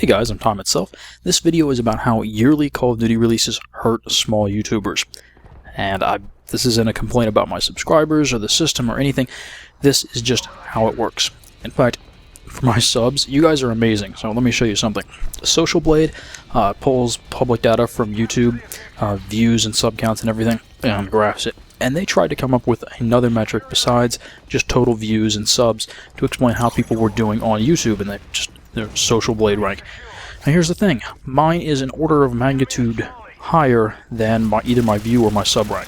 Hey guys, I'm Tom itself. This video is about how yearly Call of Duty releases hurt small YouTubers. And this isn't a complaint about my subscribers or the system or anything. This is just how it works. In fact, for my subs, you guys are amazing. So let me show you something. Social Blade pulls public data from YouTube, views and sub counts and everything, and graphs it. And they tried to come up with another metric besides just total views and subs to explain how people were doing on YouTube, and their Social Blade rank. Now here's the thing, mine is an order of magnitude higher than either my view or my sub rank.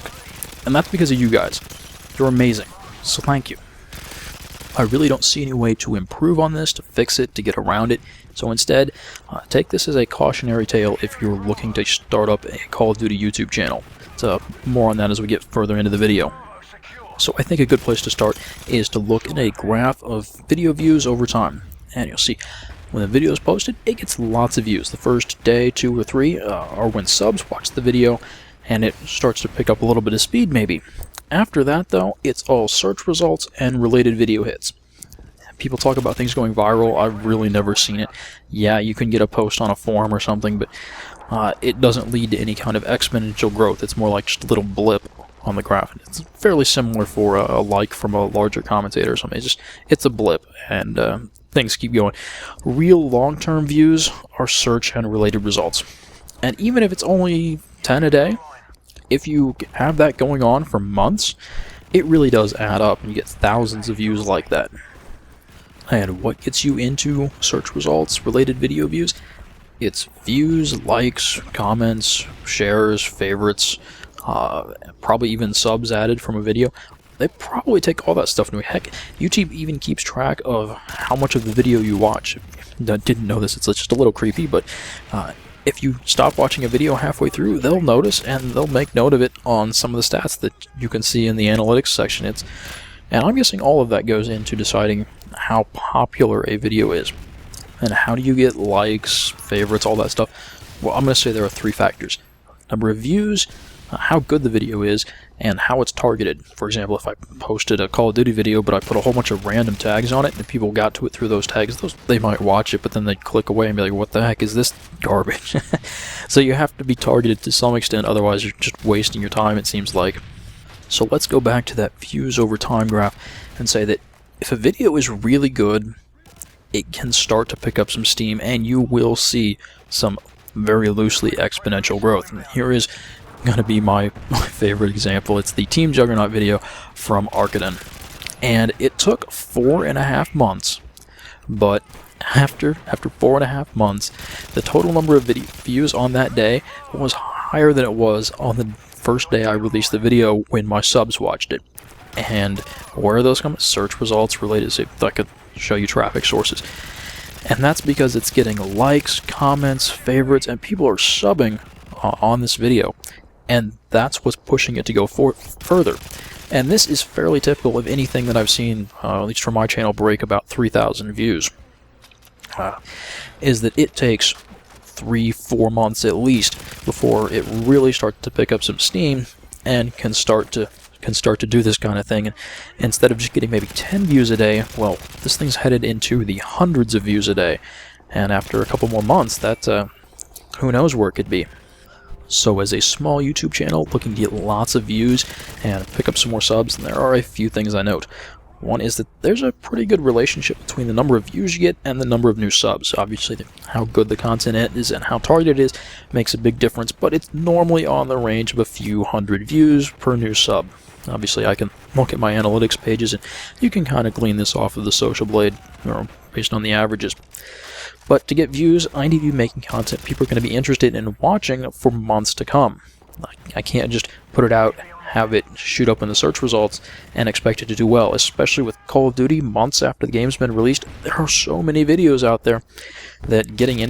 And that's because of you guys. You're amazing, so thank you. I really don't see any way to improve on this, to fix it, to get around it. So instead, take this as a cautionary tale if you're looking to start up a Call of Duty YouTube channel. So more on that as we get further into the video. So I think a good place to start is to look at a graph of video views over time. And you'll see when the video is posted, it gets lots of views. The first day, 2 or 3, are when subs watch the video, and it starts to pick up a little bit of speed maybe. After that, though, it's all search results and related video hits. People talk about things going viral. I've really never seen it. Yeah, you can get a post on a forum or something, but it doesn't lead to any kind of exponential growth. It's more like just a little blip on the graph. It's fairly similar for a like from a larger commentator or something. It's a blip, and things keep going. Real long-term views are search and related results. And even if it's only 10 a day, if you have that going on for months, it really does add up, and you get thousands of views like that. And what gets you into search results, related video views? It's views, likes, comments, shares, favorites, probably even subs added from a video. They probably take all that stuff into heck. YouTube even keeps track of how much of the video you watch. I didn't know this, it's just a little creepy, but if you stop watching a video halfway through, they'll notice and they'll make note of it on some of the stats that you can see in the analytics section. And I'm guessing all of that goes into deciding how popular a video is. And how do you get likes, favorites, all that stuff? Well, I'm going to say there are 3 factors. Number of views, how good the video is, and how it's targeted. For example, if I posted a Call of Duty video, but I put a whole bunch of random tags on it, and people got to it through those tags, they might watch it, but then they'd click away and be like, what the heck is this garbage? So you have to be targeted to some extent, otherwise you're just wasting your time, it seems like. So let's go back to that views over time graph and say that if a video is really good, it can start to pick up some steam, and you will see some very loosely exponential growth. And here is going to be my favorite example. It's the Team Juggernaut video from Arkaden. And it took 4.5 months, but after 4.5 months, the total number of views on that day was higher than it was on the first day I released the video when my subs watched it. And where are those coming? Search results related. So I could show you traffic sources. And that's because it's getting likes, comments, favorites, and people are subbing on this video. And that's what's pushing it to go further. And this is fairly typical of anything that I've seen, at least from my channel, break about 3,000 views. Is that it takes 3-4 months at least before it really starts to pick up some steam and can start to do this kind of thing. And instead of just getting maybe 10 views a day, well, this thing's headed into the hundreds of views a day. And after a couple more months, that who knows where it could be. So as a small YouTube channel looking to get lots of views and pick up some more subs, there are a few things I note. One is that there's a pretty good relationship between the number of views you get and the number of new subs. Obviously, how good the content is and how targeted it is makes a big difference, but it's normally on the range of a few hundred views per new sub. Obviously, I can look at my analytics pages, and you can kind of glean this off of the Social Blade, or based on the averages. But to get views, I need to be making content people are going to be interested in watching for months to come. I can't just put it out, have it shoot up in the search results, and expect it to do well. Especially with Call of Duty, months after the game's been released, there are so many videos out there that getting a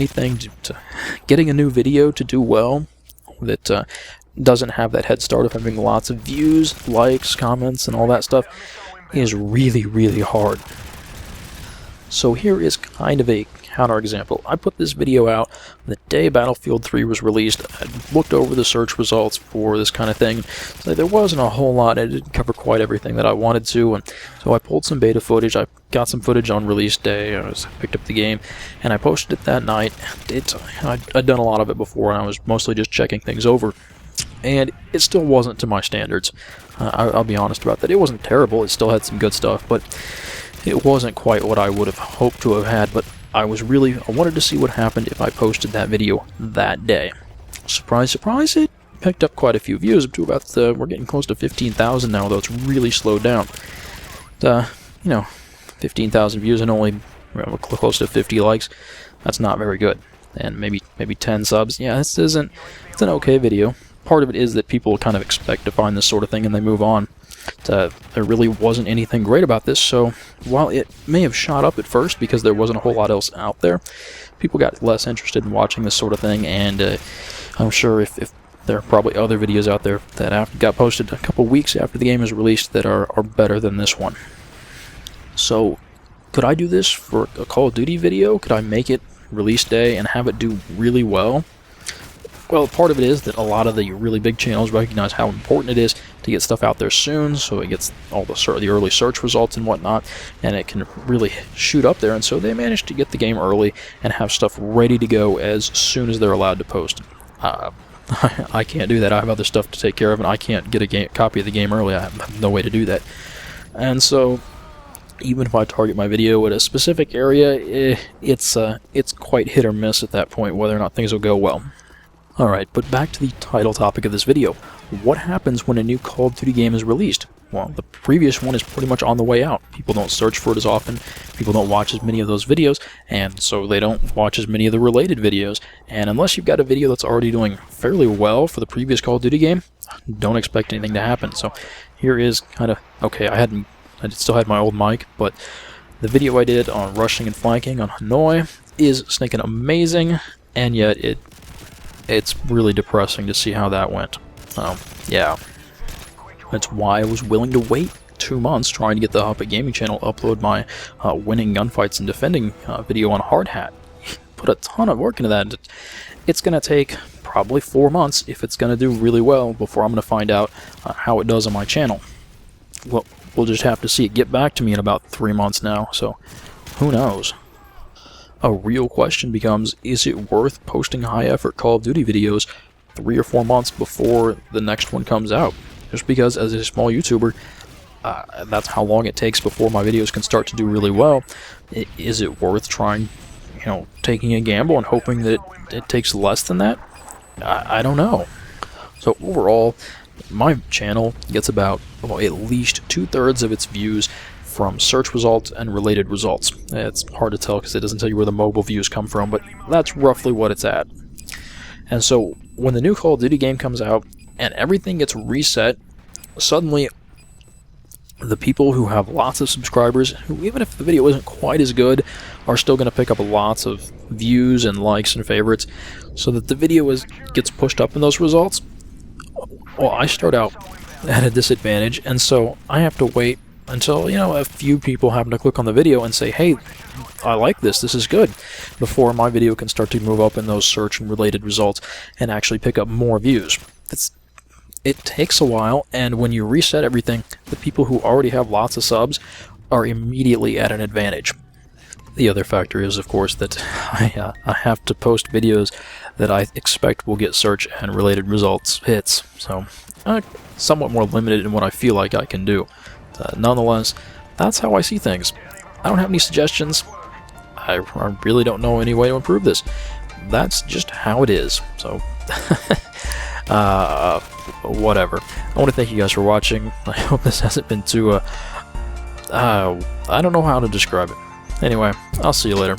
new video to do well, that doesn't have that head start of having lots of views, likes, comments, and all that stuff, is really, really hard. So here is kind of a counterexample. I put this video out the day Battlefield 3 was released. I looked over the search results for this kind of thing. So there wasn't a whole lot. I didn't cover quite everything that I wanted to, and so I pulled some beta footage. I got some footage on release day. I picked up the game, and I posted it that night. I'd done a lot of it before, and I was mostly just checking things over. And it still wasn't to my standards. I'll be honest about that. It wasn't terrible. It still had some good stuff, but it wasn't quite what I would have hoped to have had. But I wanted to see what happened if I posted that video that day. Surprise, surprise, it picked up quite a few views, up to about, we're getting close to 15,000 now, though it's really slowed down. 15,000 views and only close to 50 likes, that's not very good. And maybe 10 subs. Yeah, it's an okay video. Part of it is that people kind of expect to find this sort of thing and they move on. There really wasn't anything great about this, so while it may have shot up at first because there wasn't a whole lot else out there, people got less interested in watching this sort of thing, and I'm sure if there are probably other videos out there that got posted a couple weeks after the game is released that are better than this one. So, could I do this for a Call of Duty video? Could I make it release day and have it do really well? Well, part of it is that a lot of the really big channels recognize how important it is to get stuff out there soon, so it gets all the early search results and whatnot, and it can really shoot up there, and so they managed to get the game early and have stuff ready to go as soon as they're allowed to post. I can't do that. I have other stuff to take care of, and I can't get a copy of the game early. I have no way to do that. And so, even if I target my video at a specific area, it's quite hit or miss at that point whether or not things will go well. Alright, but back to the title topic of this video. What happens when a new Call of Duty game is released? Well, the previous one is pretty much on the way out. People don't search for it as often, people don't watch as many of those videos, and so they don't watch as many of the related videos. And unless you've got a video that's already doing fairly well for the previous Call of Duty game, don't expect anything to happen. So here is kind of, okay, I still had my old mic, but the video I did on rushing and flanking on Hanoi is stinking amazing, and yet it's really depressing to see how that went. Yeah. That's why I was willing to wait 2 months trying to get the Huppet Gaming channel upload my winning gunfights and defending video on Hard Hat. Put a ton of work into that. It's going to take probably 4 months if it's going to do really well before I'm going to find out how it does on my channel. Well, we'll just have to see it get back to me in about 3 months now, so who knows? A real question becomes, is it worth posting high-effort Call of Duty videos 3 or 4 months before the next one comes out? Just because, as a small YouTuber, that's how long it takes before my videos can start to do really well. Is it worth trying, taking a gamble and hoping that it takes less than that? I don't know. So overall, my channel gets about at least 2/3 of its views from search results and related results. It's hard to tell because it doesn't tell you where the mobile views come from, but that's roughly what it's at. And so when the new Call of Duty game comes out and everything gets reset, suddenly the people who have lots of subscribers, who even if the video isn't quite as good, are still going to pick up lots of views and likes and favorites, so that the video gets pushed up in those results. Well, I start out at a disadvantage, and so I have to wait until, a few people happen to click on the video and say, hey, I like this is good, before my video can start to move up in those search and related results and actually pick up more views. It takes a while, and when you reset everything, the people who already have lots of subs are immediately at an advantage. The other factor is, of course, that I have to post videos that I expect will get search and related results hits, so somewhat more limited in what I feel like I can do. Nonetheless, that's how I see things. I don't have any suggestions. I really don't know any way to improve this. That's just how it is. So, whatever. I want to thank you guys for watching. I hope this hasn't been too, I don't know how to describe it. Anyway, I'll see you later.